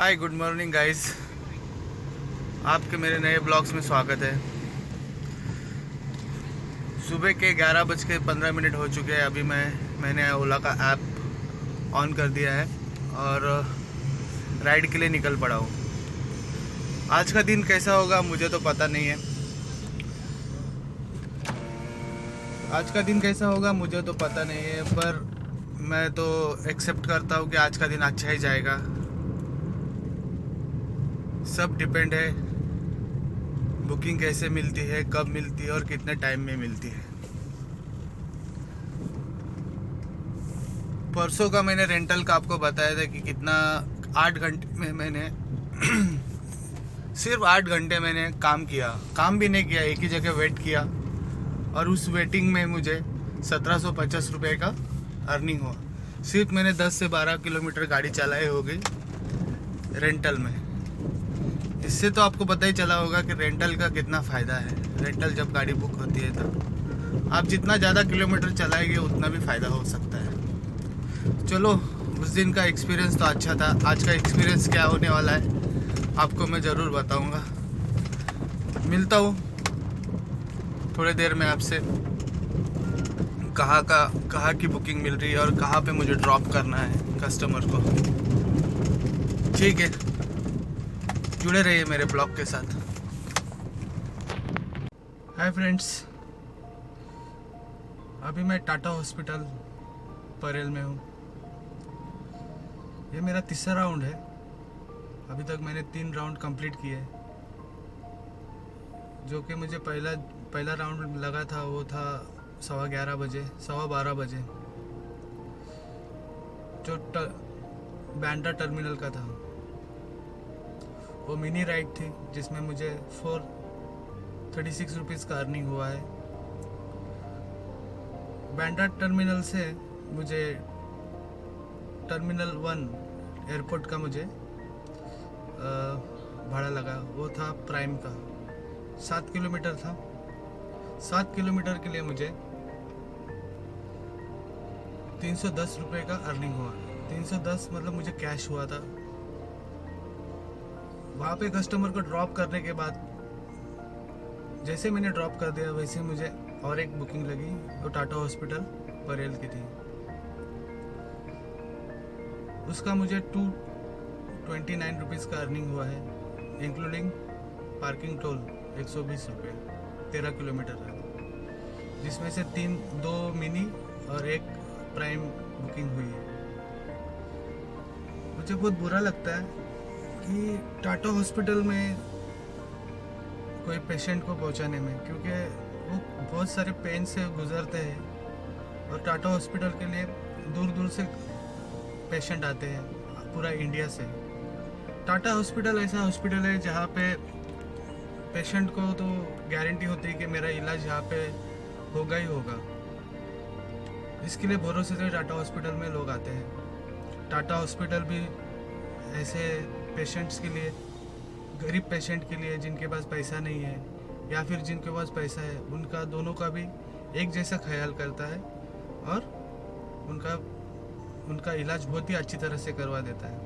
Hi good morning guys. आपके मेरे नए ब्लॉग्स में स्वागत है। सुबह के 11:15 हो चुके हैं। अभी मैंने ओला का ऐप ऑन कर दिया है और राइड के लिए निकल पड़ा हूँ। आज का दिन कैसा होगा मुझे तो पता नहीं है। पर मैं तो एक्सेप्ट करता हूँ कि आज का दिन अच्छा ही जाएगा। सब डिपेंड है बुकिंग कैसे मिलती है, कब मिलती है और कितने टाइम में मिलती है। परसों का मैंने रेंटल का आपको बताया था कि कितना 8 घंटे में मैंने सिर्फ 8 घंटे मैंने काम भी नहीं किया, एक ही जगह वेट किया और उस वेटिंग में मुझे 1750 रुपये का अर्निंग हुआ। सिर्फ मैंने 10 से 12 किलोमीटर गाड़ी चलाई होगी रेंटल में। इससे तो आपको पता ही चला होगा कि रेंटल का कितना फ़ायदा है। रेंटल जब गाड़ी बुक होती है तो आप जितना ज़्यादा किलोमीटर चलाएंगे उतना भी फ़ायदा हो सकता है। चलो, उस दिन का एक्सपीरियंस तो अच्छा था। आज का एक्सपीरियंस क्या होने वाला है आपको मैं ज़रूर बताऊंगा। मिलता हूँ थोड़ी देर में आपसे। कहाँ की बुकिंग मिल रही है और कहाँ पे मुझे ड्रॉप करना है कस्टमर को। ठीक है, जुड़े रहिए मेरे ब्लॉग के साथ। हाय फ्रेंड्स, अभी मैं टाटा हॉस्पिटल परेल में हूँ। ये मेरा तीसरा राउंड है। अभी तक मैंने 3 राउंड कंप्लीट किए। जो कि मुझे पहला राउंड लगा था वो था 12:15 बजे जो बैंड्रा टर्मिनल का था। वो मिनी राइड थी जिसमें मुझे 436 रुपीज़ का अर्निंग हुआ है। बैंड्रा टर्मिनल से मुझे टर्मिनल 1 एयरपोर्ट का मुझे भाड़ा लगा। वो था प्राइम का, 7 किलोमीटर था। 7 किलोमीटर के लिए मुझे 310 रुपये का अर्निंग हुआ। 310 मतलब मुझे कैश हुआ था। वहाँ पे कस्टमर को ड्रॉप करने के बाद जैसे मैंने ड्रॉप कर दिया वैसे मुझे और एक बुकिंग लगी, वो टाटा हॉस्पिटल परेल की थी। उसका मुझे 229 रुपीज़ का अर्निंग हुआ है, इंक्लूडिंग पार्किंग टोल 120 रुपये। 13 किलोमीटर है, जिसमें से 2 मिनी और 1 प्राइम बुकिंग हुई है। मुझे बहुत बुरा लगता है कि टाटा हॉस्पिटल में कोई पेशेंट को पहुंचाने में, क्योंकि वो बहुत सारे पेन से गुजरते हैं और टाटा हॉस्पिटल के लिए दूर दूर से पेशेंट आते हैं, पूरा इंडिया से। टाटा हॉस्पिटल ऐसा हॉस्पिटल है जहाँ पे पेशेंट को तो गारंटी होती है कि मेरा इलाज यहाँ पे होगा ही होगा। इसके लिए भरोसे से टाटा हॉस्पिटल में लोग आते हैं। टाटा हॉस्पिटल भी ऐसे पेशेंट्स के लिए, गरीब पेशेंट के लिए जिनके पास पैसा नहीं है या फिर जिनके पास पैसा है, उनका दोनों का भी एक जैसा ख्याल करता है और उनका इलाज बहुत ही अच्छी तरह से करवा देता है।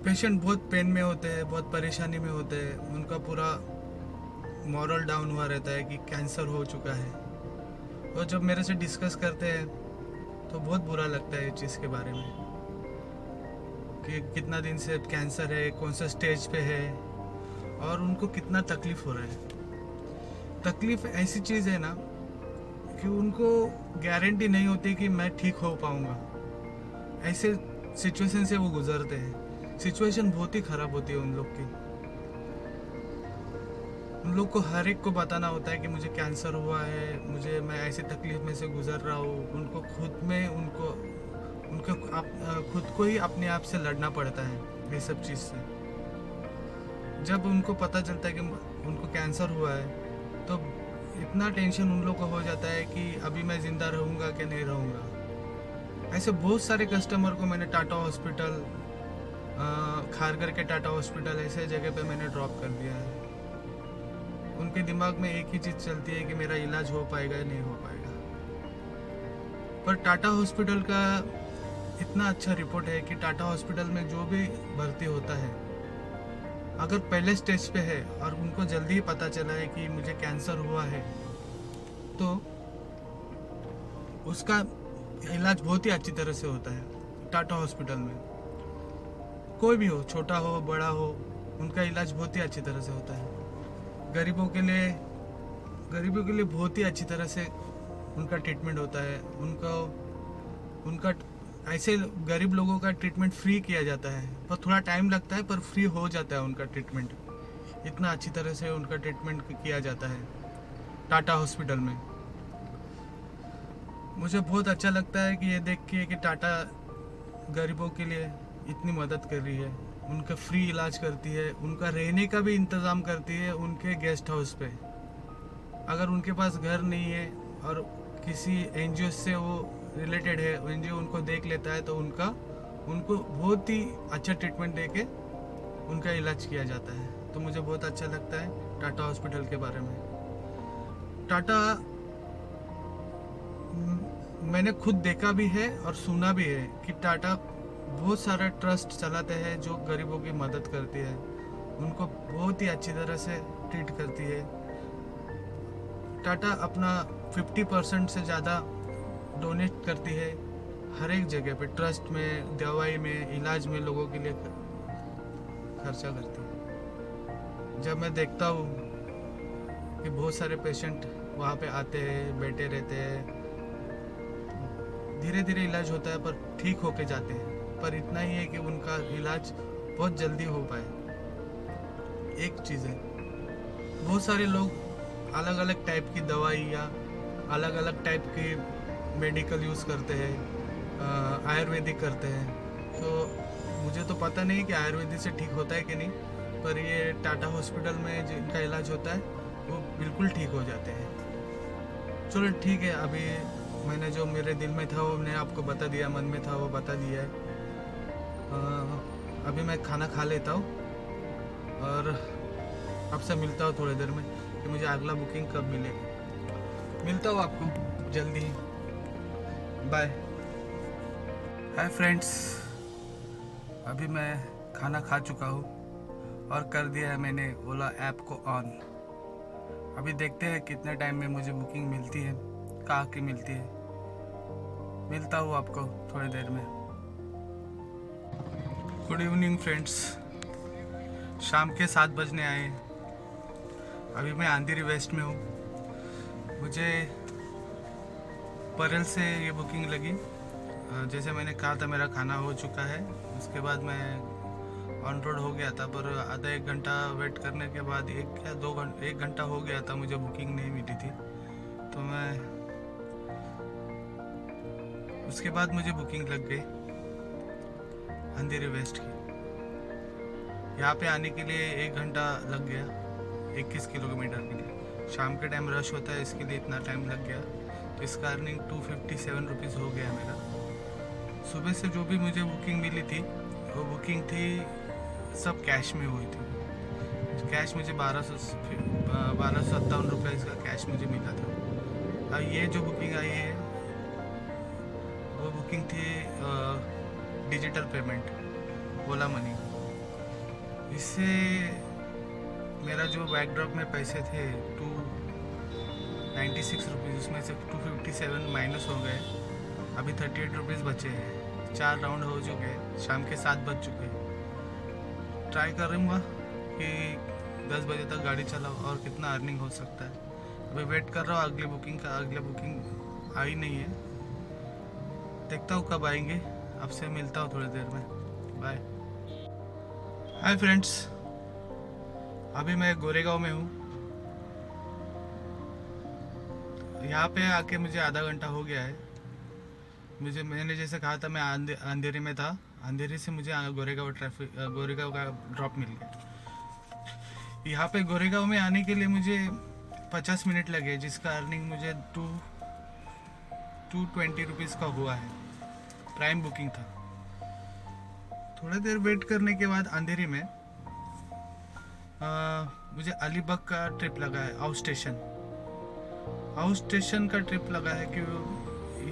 पेशेंट बहुत पेन में होते हैं, बहुत परेशानी में होते हैं, उनका पूरा मॉरल डाउन हुआ रहता है कि कैंसर हो चुका है। और जब मेरे से डिस्कस करते हैं तो बहुत बुरा लगता है इस चीज़ के बारे में कि कितना दिन से कैंसर है, कौन सा स्टेज पे है और उनको कितना तकलीफ़ हो रहा है। तकलीफ़ ऐसी चीज़ है ना कि उनको गारंटी नहीं होती कि मैं ठीक हो पाऊँगा। ऐसे सिचुएशन से वो गुजरते हैं। सिचुएशन बहुत ही ख़राब होती है उन लोग की। उन लोग को हर एक को बताना होता है कि मुझे कैंसर हुआ है, मैं ऐसी तकलीफ़ में से गुजर रहा हूँ। उनको खुद को ही अपने आप से लड़ना पड़ता है ये सब चीज़ से। जब उनको पता चलता है कि उनको कैंसर हुआ है तो इतना टेंशन उन लोग को हो जाता है कि अभी मैं ज़िंदा रहूँगा कि नहीं रहूँगा। ऐसे बहुत सारे कस्टमर को मैंने टाटा हॉस्पिटल, खारगर के टाटा हॉस्पिटल, ऐसे जगह पे मैंने ड्रॉप कर दिया है। उनके दिमाग में एक ही चीज़ चलती है कि मेरा इलाज हो पाएगा या नहीं हो पाएगा। पर टाटा हॉस्पिटल का इतना अच्छा रिपोर्ट है कि टाटा हॉस्पिटल में जो भी भर्ती होता है, अगर पहले स्टेज पे है और उनको जल्दी ही पता चला है कि मुझे कैंसर हुआ है, तो उसका इलाज बहुत ही अच्छी तरह से होता है टाटा हॉस्पिटल में। कोई भी हो, छोटा हो बड़ा हो, उनका इलाज बहुत ही अच्छी तरह से होता है। गरीबों के लिए बहुत ही अच्छी तरह से उनका ट्रीटमेंट होता है। उनका ऐसे गरीब लोगों का ट्रीटमेंट फ्री किया जाता है, पर थोड़ा टाइम लगता है, पर फ्री हो जाता है उनका ट्रीटमेंट। इतना अच्छी तरह से उनका ट्रीटमेंट किया जाता है टाटा हॉस्पिटल में। मुझे बहुत अच्छा लगता है कि ये देख के कि टाटा गरीबों के लिए इतनी मदद कर रही है, उनका फ्री इलाज करती है, उनका रहने का भी इंतज़ाम करती है उनके गेस्ट हाउस पे। अगर उनके पास घर नहीं है और किसी एनजीओ से वो रिलेटेड है, एनजीओ उनको देख लेता है, तो उनको बहुत ही अच्छा ट्रीटमेंट दे के उनका इलाज किया जाता है। तो मुझे बहुत अच्छा लगता है टाटा हॉस्पिटल के बारे में। टाटा मैंने खुद देखा भी है और सुना भी है कि टाटा बहुत सारा ट्रस्ट चलाते हैं जो गरीबों की मदद करती है, उनको बहुत ही अच्छी तरह से ट्रीट करती है। टाटा अपना 50% से ज़्यादा डोनेट करती है हर एक जगह पे, ट्रस्ट में, दवाई में, इलाज में लोगों के लिए खर्चा करती है। जब मैं देखता हूँ कि बहुत सारे पेशेंट वहाँ पे आते हैं, बैठे रहते हैं, धीरे धीरे इलाज होता है पर ठीक होके जाते हैं, पर इतना ही है कि उनका इलाज बहुत जल्दी हो पाए। एक चीज़ है, बहुत सारे लोग अलग अलग टाइप की दवाई या अलग अलग टाइप की मेडिकल यूज़ करते हैं, आयुर्वेदिक करते हैं। तो मुझे तो पता नहीं कि आयुर्वेदिक से ठीक होता है कि नहीं, पर ये टाटा हॉस्पिटल में जिनका इलाज होता है वो बिल्कुल ठीक हो जाते हैं। चलो ठीक है, अभी मैंने जो मेरे दिल में था वो मैंने आपको बता दिया, मन में था वो बता दिया है। अभी मैं खाना खा लेता हूँ और आपसे मिलता हूँ थोड़ी देर में कि मुझे अगला बुकिंग कब मिलेगा। मिलता हूँ आपको जल्दी ही। बाय। हाय फ्रेंड्स, अभी मैं खाना खा चुका हूँ और कर दिया है मैंने ओला ऐप को ऑन। अभी देखते हैं कितने टाइम में मुझे बुकिंग मिलती है, कहाँ की मिलती है। मिलता हूँ आपको थोड़ी देर में। गुड इवनिंग फ्रेंड्स, शाम के 7 बजने आए। अभी मैं अंधेरी वेस्ट में हूँ। मुझे परल से ये बुकिंग लगी। जैसे मैंने कहा था मेरा खाना हो चुका है, उसके बाद मैं ऑन रोड हो गया था, पर आधा 1 घंटा वेट करने के बाद 1 घंटा हो गया था, मुझे बुकिंग नहीं मिली थी। तो मैं उसके बाद मुझे बुकिंग लग गई अंधेरी वेस्ट की। यहाँ पे आने के लिए 1 घंटा लग गया 21 किलोमीटर के लिए। शाम के टाइम रश होता है, इसके लिए इतना टाइम लग गया। तो इसका अर्निंग 257 रुपीज़ हो गया मेरा। सुबह से जो भी मुझे बुकिंग मिली थी वो बुकिंग थी सब कैश में हुई थी। कैश मुझे 1257 रुपये इसका कैश मुझे मिला था। और ये जो बुकिंग आई है वो बुकिंग थी डिजिटल पेमेंट, ओला मनी। इससे मेरा जो बैकड्रॉप में पैसे थे 296 रुपीज़, उसमें से 257 माइनस हो गए। अभी 38 रुपीज़ बचे हैं। 4 राउंड हो चुके हैं, शाम के 7 बज चुके हैं। ट्राई करूँगा कि 10 बजे तक गाड़ी चलाओ और कितना अर्निंग हो सकता है। अभी वेट कर रहा हूँ अगली बुकिंग का। अगली बुकिंग आई नहीं है, देखता हूँ कब आएंगे। आपसे मिलता हूँ थोड़ी देर में। बाय। हाय फ्रेंड्स, अभी मैं गोरेगांव में हूँ। यहाँ पे आके मुझे आधा घंटा हो गया है। मैंने जैसे कहा था मैं अंधेरी में था। अंधेरी से मुझे गोरेगांव का ड्रॉप मिल गया। यहाँ पे गोरेगांव में आने के लिए मुझे 50 मिनट लगे, जिसका अर्निंग मुझे 220 रुपीज़ का हुआ है। प्राइम बुकिंग था। थोड़ी देर वेट करने के बाद अंधेरी में मुझे अलीबाग का ट्रिप लगा है। आउट स्टेशन का ट्रिप लगा है कि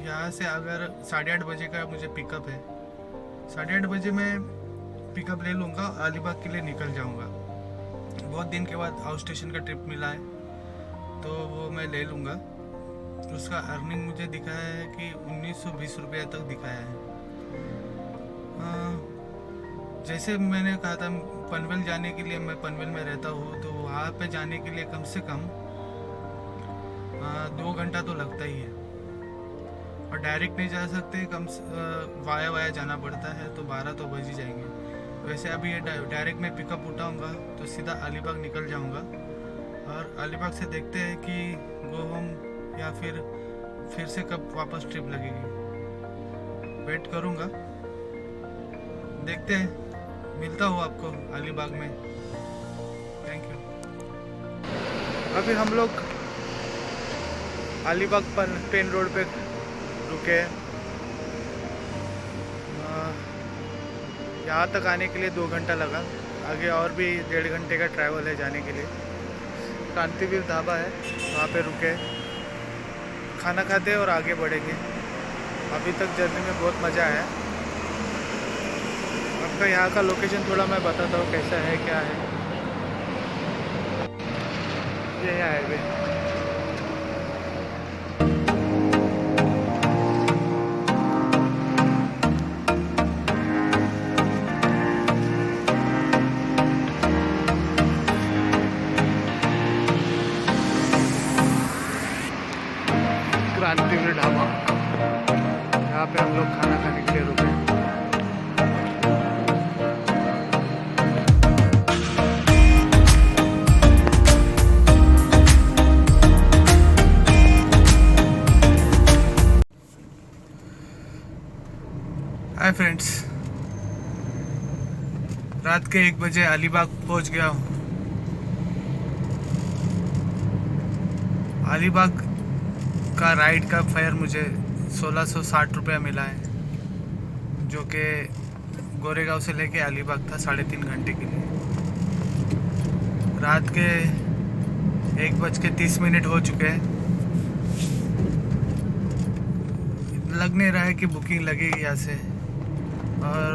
यहाँ से अगर 8:30 बजे का मुझे पिकअप है, 8:30 बजे मैं पिकअप ले लूँगा, अलीबाग के लिए निकल जाऊँगा। बहुत दिन के बाद आउट स्टेशन का ट्रिप मिला है तो वो मैं ले लूँगा। उसका अर्निंग मुझे दिखाया है कि 1920 रुपये तक दिखाया है। जैसे मैंने कहा था पनवेल जाने के लिए, मैं पनवेल में रहता हूँ तो वहाँ पे जाने के लिए कम से कम 2 घंटा तो लगता ही है, और डायरेक्ट नहीं जा सकते, वाया वाया जाना पड़ता है तो 12 तो बज ही जाएंगे। वैसे अभी ये डायरेक्ट मैं पिकअप उठाऊँगा तो सीधा अलीबाग निकल जाऊँगा, और अलीबाग से देखते हैं कि गो होम या फिर से कब वापस ट्रिप लगेगी। वेट करूँगा, देखते हैं। मिलता हूँ आपको अलीबाग में। Thank you. अभी हम लोग अलीबाग पेन रोड पे रुके। यहाँ तक आने के लिए 2 घंटा लगा, आगे और भी 1.5 घंटे का ट्रैवल है जाने के लिए। क्रांतिवीर ढाबा है, वहाँ पे रुके, खाना खाते और आगे बढ़ेंगे। अभी तक जर्नी में बहुत मज़ा आया। आपका यहाँ का लोकेशन थोड़ा मैं बताता हूँ कैसा है क्या है। ये है हाईवे। क्रांतिवीर ढाबा, यहाँ पे हम लोग खाना खाने के लिए रुके। हाय फ्रेंड्स, रात के 1 बजे अलीबाग पहुंच गया हूँ। अलीबाग का राइड का फेयर मुझे 1660 रुपया मिला है, जो कि गोरेगांव से लेके अलीबाग था 3.5 घंटे के लिए। रात के 1:30 हो चुके हैं। लग नहीं रहा है कि बुकिंग लगेगी यहाँ से, और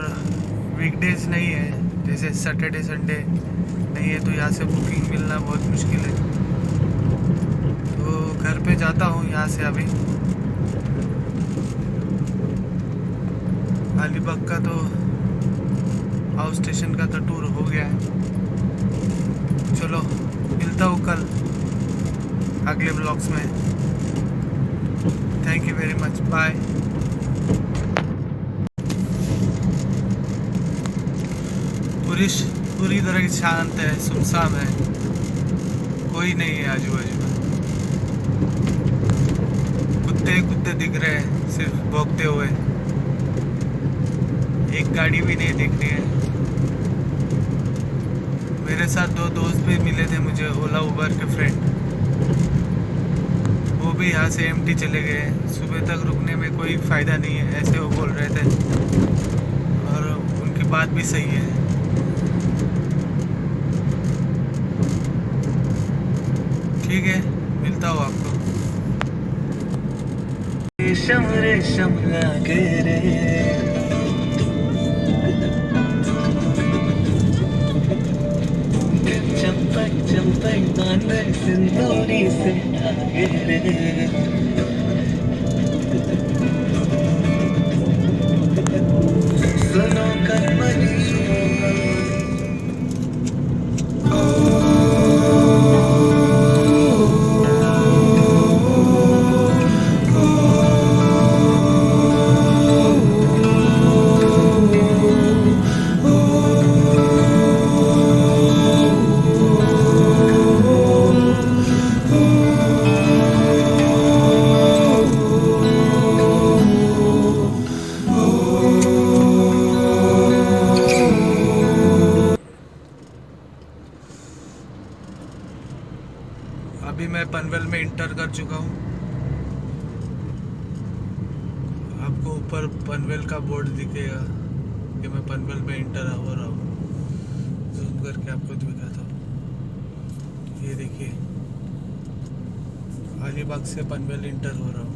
वीकडेज नहीं है, जैसे सैटरडे संडे नहीं है, तो यहाँ से बुकिंग मिलना बहुत मुश्किल है। तो घर पे जाता हूँ यहाँ से। अभी अलीबाग का तो आउट स्टेशन का तो टूर हो गया है। चलो मिलता हूँ कल अगले ब्लॉग्स में। Thank you very much, bye. पूरी तरह शांत है, सुनसान है, कोई नहीं है आजू बाजू में। कुत्ते दिख रहे हैं सिर्फ भौंकते हुए, एक गाड़ी भी नहीं दिख रही है। मेरे साथ 2 दोस्त भी मिले थे मुझे, ओला उबर के फ्रेंड, वो भी यहाँ से एमटी चले गए। सुबह तक रुकने में कोई फ़ायदा नहीं है, ऐसे वो बोल रहे थे, और उनकी बात भी सही है। ठीक है, मिलता हूँ आपको। रेशम लागे रे, चंपक बांधे सिंदूरी से आगे रे। सुनो कलमनी अभी मैं पनवेल में इंटर कर चुका हूँ। आपको ऊपर पनवेल का बोर्ड दिखेगा कि मैं पनवेल में इंटर हो रहा हूँ। जूम करके आपको दिखाता हूँ। ये देखिए, अलीबाग से पनवेल इंटर हो रहा हूँ।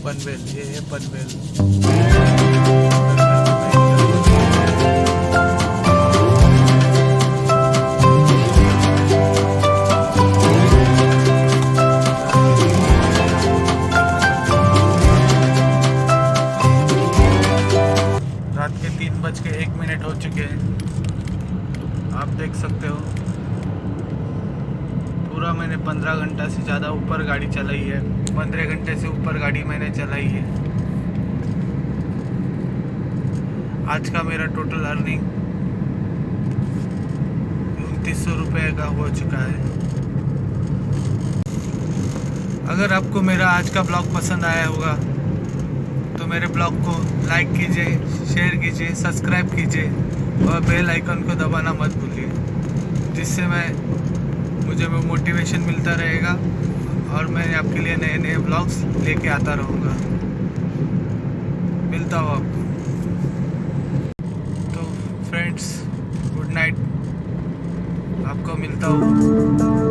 पनवेल, ये है पनवेल। रात के 3:01 हो चुके हैं। आप देख सकते हो पूरा मैंने 15 घंटा से ज़्यादा ऊपर गाड़ी चलाई है। 15 घंटे से ऊपर गाड़ी मैंने चलाई है। आज का मेरा टोटल अर्निंग 2900 रुपये का हो चुका है। अगर आपको मेरा आज का ब्लॉग पसंद आया होगा तो मेरे ब्लॉग को लाइक कीजिए, शेयर कीजिए, सब्सक्राइब कीजिए और बेल आइकन को दबाना मत भूलिए, जिससे मुझे मोटिवेशन मिलता रहेगा और मैं आपके लिए नए नए ब्लॉग्स लेके आता रहूँगा। मिलता हूँ आपको। तो फ्रेंड्स, गुड नाइट। आपको मिलता हूँ